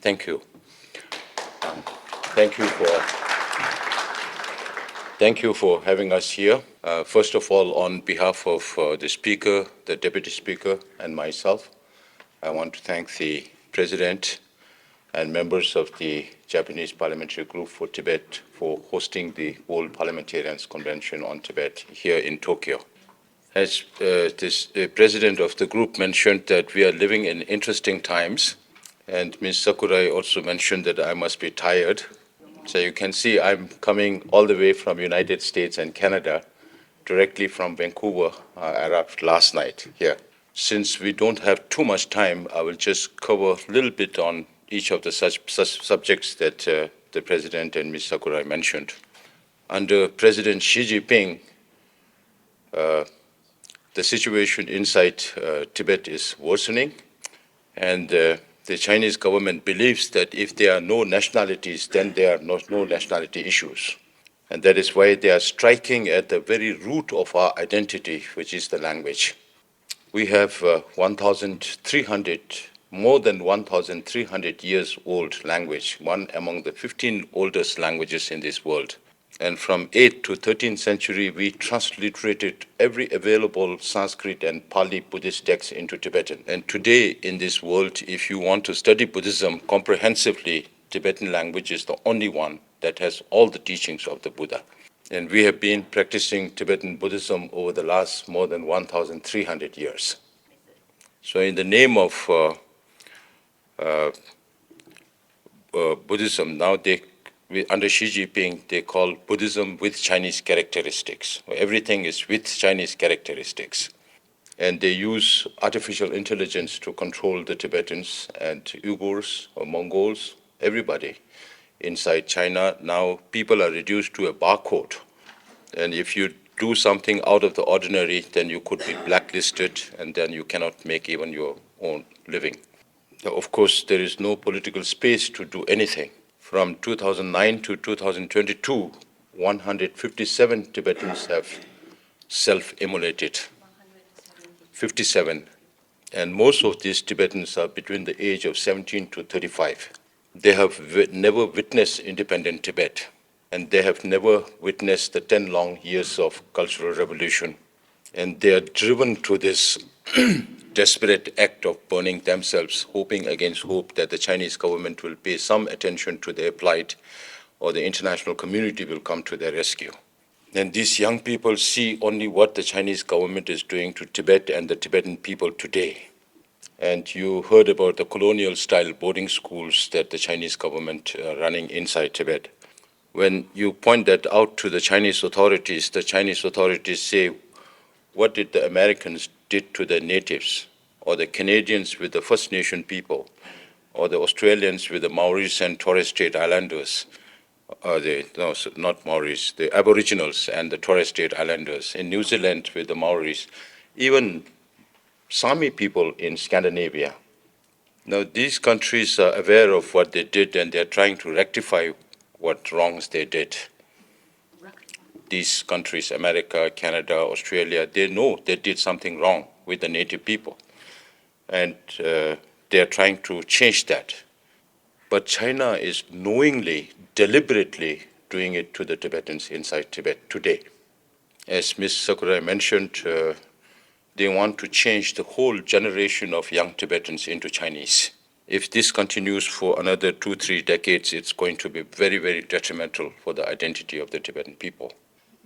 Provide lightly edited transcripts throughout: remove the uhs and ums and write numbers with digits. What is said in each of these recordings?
Thank you. Thank you for having us here. First of all, on behalf of the Speaker, the Deputy Speaker, and myself, I want to thank the President and members of the Japanese Parliamentary Group for Tibet for hosting the World Parliamentarians Convention on Tibet here in Tokyo. As the President of the group mentioned that we are living in interesting times, and Ms. Sakurai also mentioned that I must be tired. So you can see I'm coming all the way from United States and Canada, directly from Vancouver. I arrived last night here. Since we don't have too much time, I will just cover a little bit on each of the such subjects that the President and Ms. Sakurai mentioned. Under President Xi Jinping, the situation inside Tibet is worsening, and the Chinese government believes that if there are no nationalities, then there are no nationality issues. And that is why they are striking at the very root of our identity, which is the language. We have more than 1,300 years old language, one among the 15 oldest languages in this world. And from 8th to 13th century, we transliterated every available Sanskrit and Pali Buddhist text into Tibetan. And today in this world, if you want to study Buddhism comprehensively, Tibetan language is the only one that has all the teachings of the Buddha. And we have been practicing Tibetan Buddhism over the last more than 1,300 years. So in the name of Buddhism, now under Xi Jinping, they call Buddhism with Chinese characteristics. Everything is with Chinese characteristics. And they use artificial intelligence to control the Tibetans and Uyghurs or Mongols, everybody inside China. Now people are reduced to a barcode. And if you do something out of the ordinary, then you could be blacklisted, and then you cannot make even your own living. Now, of course, there is no political space to do anything. From 2009 to 2022, 157 Tibetans have self-immolated. 57. And most of these Tibetans are between the age of 17 to 35. They have never witnessed independent Tibet, and they have never witnessed the 10 long years of cultural revolution. And they are driven to this desperate act of burning themselves, hoping against hope that the Chinese government will pay some attention to their plight or the international community will come to their rescue. And these young people see only what the Chinese government is doing to Tibet and the Tibetan people today. And you heard about the colonial style boarding schools that the Chinese government are running inside Tibet. When you point that out to the Chinese authorities say, what did the Americans did to the natives, or the Canadians with the First Nation people, or the Australians with the Maoris and Torres Strait Islanders, the Aboriginals and the Torres Strait Islanders, in New Zealand with the Maoris, even Sami people in Scandinavia. Now, these countries are aware of what they did, and they're trying to rectify what wrongs they did. These countries, America, Canada, Australia, they know they did something wrong with the native people. And they're trying to change that. But China is knowingly, deliberately doing it to the Tibetans inside Tibet today. As Ms. Sakurai mentioned, they want to change the whole generation of young Tibetans into Chinese. If this continues for another 2-3 decades, it's going to be very, very detrimental for the identity of the Tibetan people.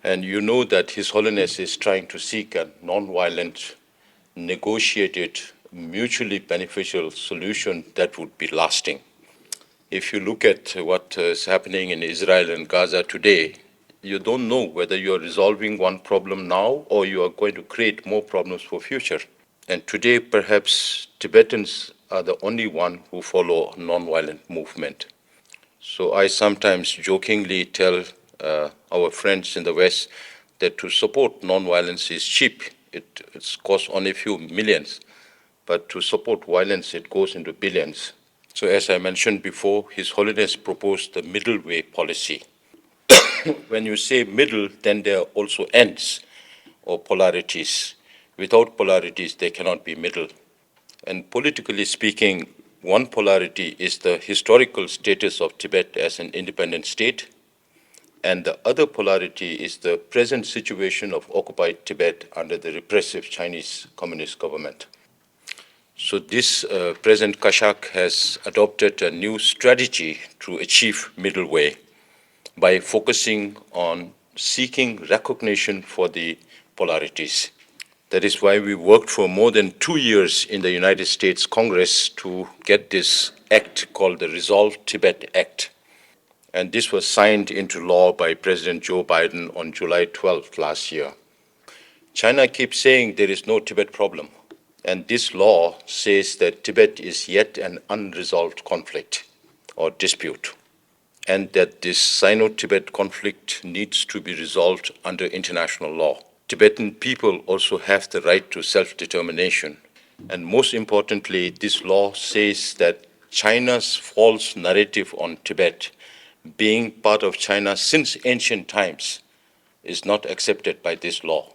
And you know that His Holiness is trying to seek a non-violent, negotiated, mutually beneficial solution that would be lasting. If you look at what is happening in Israel and Gaza today, you don't know whether you're resolving one problem now or you are going to create more problems for future. And today, perhaps Tibetans are the only one who follow a non-violent movement. So I sometimes jokingly tell our friends in the West that to support non-violence is cheap. It costs only a few millions. But to support violence, it goes into billions. So as I mentioned before, His Holiness proposed the middle way policy. When you say middle, then there are also ends or polarities. Without polarities, there cannot be middle. And politically speaking, One polarity is the historical status of Tibet as an independent state, and the other polarity is the present situation of occupied Tibet under the repressive Chinese Communist government. So this President Kashak has adopted a new strategy to achieve middle way by focusing on seeking recognition for the polarities. That is why we worked for more than 2 years in the United States Congress to get this act called the Resolve Tibet Act. And this was signed into law by President Joe Biden on July 12th last year. China keeps saying there is no Tibet problem. And this law says that Tibet is yet an unresolved conflict or dispute, and that this Sino-Tibet conflict needs to be resolved under international law. Tibetan people also have the right to self-determination. And most importantly, this law says that China's false narrative on Tibet, being part of China since ancient times, is not accepted by this law.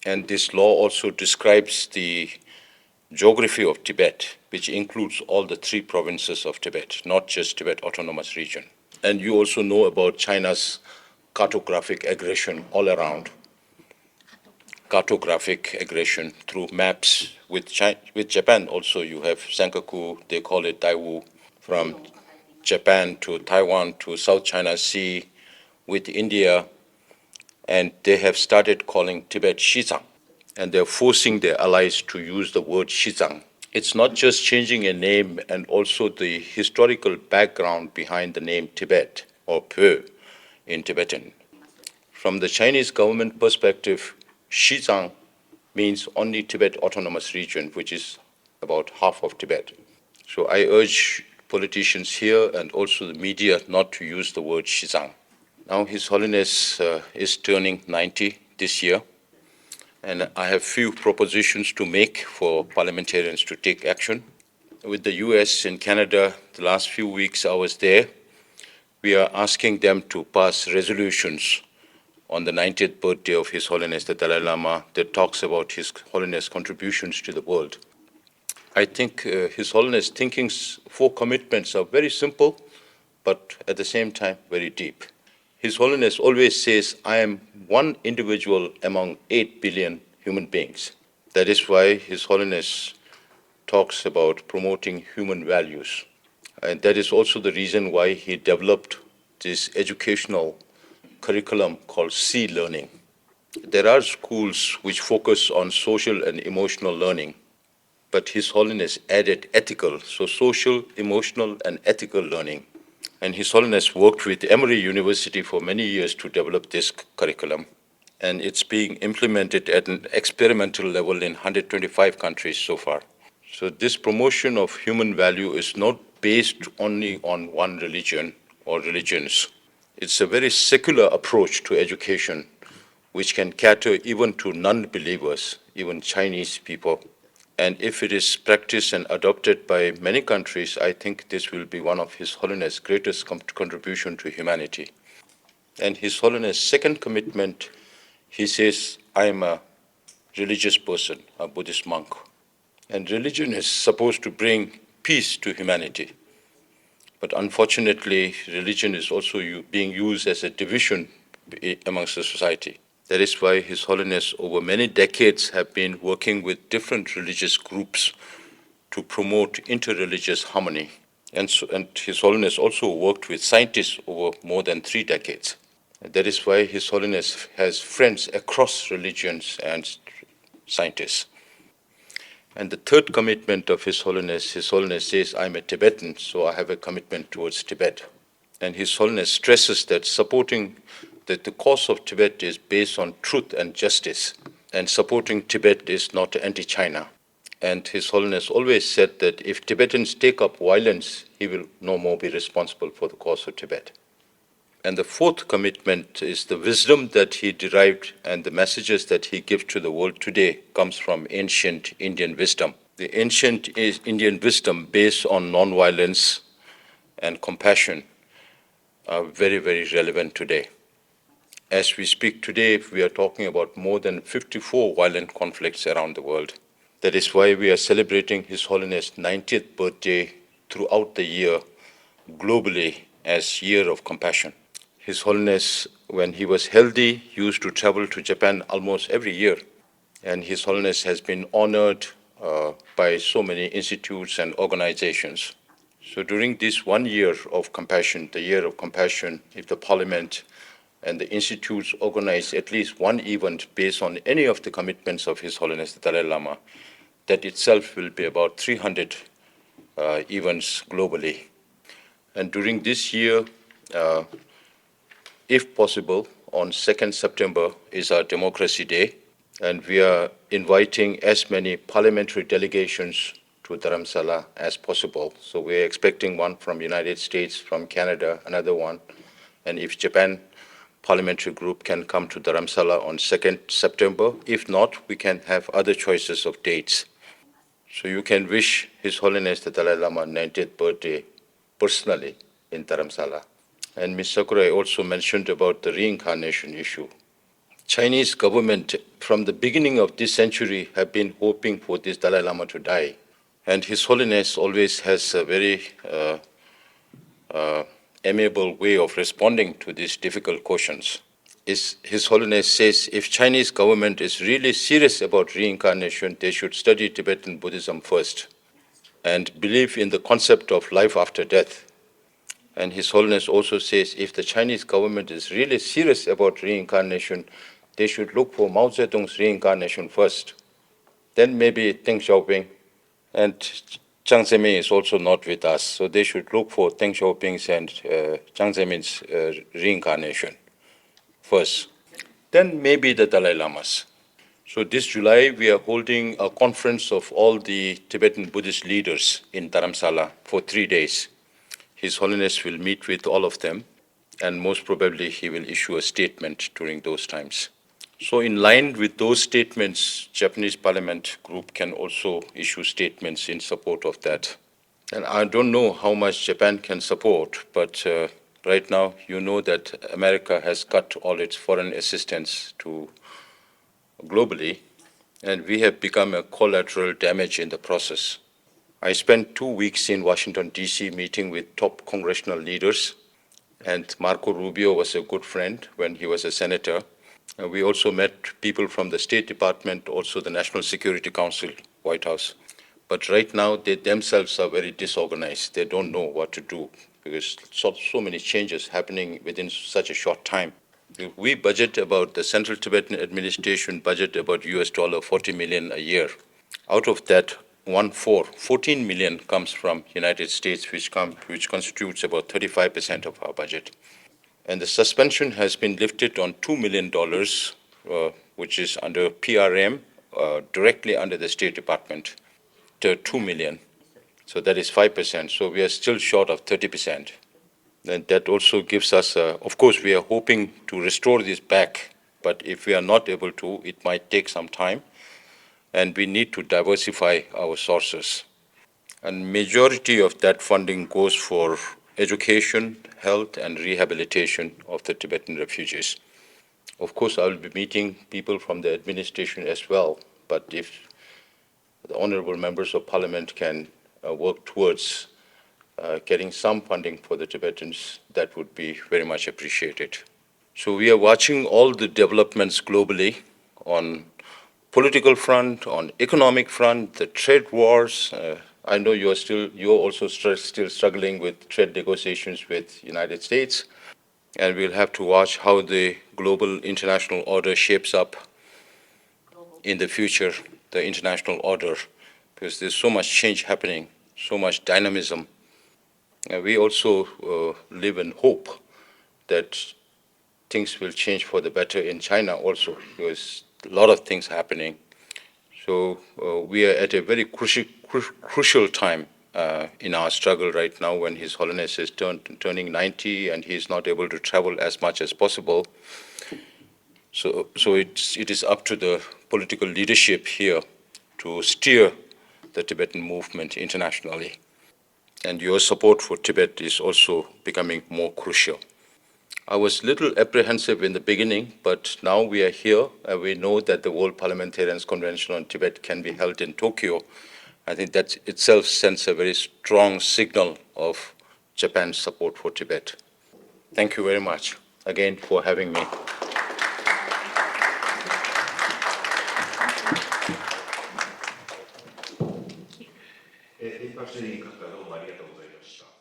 And this law also describes the geography of Tibet, which includes all the 3 provinces of Tibet, not just Tibet Autonomous Region. And you also know about China's cartographic aggression all around. Cartographic aggression through maps. With Japan also, you have Senkaku, they call it Daiwu, from Japan to Taiwan to South China Sea, with India, and they have started calling Tibet Xizang. And they're forcing their allies to use the word Xizang. It's not just changing a name, and also the historical background behind the name Tibet, or Pe in Tibetan. From the Chinese government perspective, Xizang means only Tibet Autonomous Region, which is about half of Tibet. So I urge politicians here and also the media not to use the word Xizang. Now His Holiness is turning 90 this year. And I have few propositions to make for parliamentarians to take action. With the US and Canada, the last few weeks I was there, we are asking them to pass resolutions on the 90th birthday of His Holiness the Dalai Lama that talks about His Holiness' contributions to the world. I think His Holiness thinking's 4 commitments are very simple, but at the same time very deep. His Holiness always says, I am one individual among 8 billion human beings. That is why His Holiness talks about promoting human values. And that is also the reason why he developed this educational curriculum called C Learning. There are schools which focus on social and emotional learning, but His Holiness added ethical, so social, emotional, and ethical learning. And His Holiness worked with Emory University for many years to develop this curriculum. And it's being implemented at an experimental level in 125 countries so far. So this promotion of human value is not based only on one religion or religions. It's a very secular approach to education, which can cater even to non-believers, even Chinese people. And if it is practiced and adopted by many countries, I think this will be one of His Holiness' greatest contribution to humanity. And His Holiness' second commitment, he says, I am a religious person, a Buddhist monk. And religion is supposed to bring peace to humanity. But unfortunately, religion is also being used as a division amongst the society. That is why His Holiness over many decades have been working with different religious groups to promote interreligious harmony. And His Holiness also worked with scientists over more than 3 decades. That is why His Holiness has friends across religions and scientists. And the third commitment of His Holiness says, I'm a Tibetan, so I have a commitment towards Tibet. And His Holiness stresses that that the cause of Tibet is based on truth and justice, and supporting Tibet is not anti-China. And His Holiness always said that if Tibetans take up violence, he will no more be responsible for the cause of Tibet. And the fourth commitment is the wisdom that he derived and the messages that he gives to the world today comes from ancient Indian wisdom. The ancient Indian wisdom based on non-violence and compassion are very, very relevant today. As we speak today, we are talking about more than 54 violent conflicts around the world. That is why we are celebrating His Holiness' 90th birthday throughout the year globally as Year of Compassion. His Holiness, when he was healthy, used to travel to Japan almost every year. And His Holiness has been honored by so many institutes and organizations. So during this 1 year of compassion, the Year of Compassion, if the Parliament and the institutes organize at least one event based on any of the commitments of His Holiness the Dalai Lama, that itself will be about 300 events globally. And during this year, if possible, on 2nd September is our Democracy Day, and we are inviting as many parliamentary delegations to Dharamsala as possible. So we're expecting one from United States, from Canada, another one. And if Japan parliamentary group can come to Dharamsala on 2nd September, if not, we can have other choices of dates. So you can wish His Holiness the Dalai Lama 90th birthday personally in Dharamsala. And Ms. Sakurai also mentioned about the reincarnation issue. Chinese government from the beginning of this century have been hoping for this Dalai Lama to die. And His Holiness always has a very amiable way of responding to these difficult questions. His Holiness says if Chinese government is really serious about reincarnation, they should study Tibetan Buddhism first and believe in the concept of life after death. And His Holiness also says if the Chinese government is really serious about reincarnation, they should look for Mao Zedong's reincarnation first. Then maybe Deng Xiaoping and Jiang Zemin is also not with us, so they should look for Deng Xiaoping's and Jiang Zemin's reincarnation first. Then maybe the Dalai Lamas. So this July, we are holding a conference of all the Tibetan Buddhist leaders in Dharamsala for 3 days. His Holiness will meet with all of them, and most probably he will issue a statement during those times. So in line with those statements, Japanese Parliament group can also issue statements in support of that. And I don't know how much Japan can support, but right now you know that America has cut all its foreign assistance to globally, and we have become a collateral damage in the process. I spent 2 weeks in Washington, D.C. meeting with top congressional leaders, and Marco Rubio was a good friend when he was a senator. We also met people from the State Department, also the National Security Council, White House. But right now, they themselves are very disorganized. They don't know what to do because so many changes happening within such a short time. We budget about, the Central Tibetan Administration budget about $40 million a year. Out of that, 14 million comes from United States, which constitutes about 35% of our budget. And the suspension has been lifted on $2 million, which is under PRM, directly under the State Department, to 2 million. So that is 5%. So we are still short of 30%. And that also gives us, of course, we are hoping to restore this back. But if we are not able to, it might take some time. And we need to diversify our sources. And majority of that funding goes for education, health, and rehabilitation of the Tibetan refugees. Of course, I will be meeting people from the administration as well, but if the honorable members of parliament can work towards getting some funding for the Tibetans, that would be very much appreciated. So we are watching all the developments globally on political front, on economic front, the trade wars. I know you're also still struggling with trade negotiations with United States, and we'll have to watch how the global international order shapes up in the future, the international order, because there's so much change happening, so much dynamism. And we also live in hope that things will change for the better in China also, because a lot of things happening. So we are at a very crucial time in our struggle right now when His Holiness is turning 90 and he is not able to travel as much as possible. So it is up to the political leadership here to steer the Tibetan movement internationally. And your support for Tibet is also becoming more crucial. I was a little apprehensive in the beginning, but now we are here, and we know that the World Parliamentarians Convention on Tibet can be held in Tokyo, I think that itself sends a very strong signal of Japan's support for Tibet. Thank you very much again for having me. ペンパツェリン閣下どうもありがとうございました。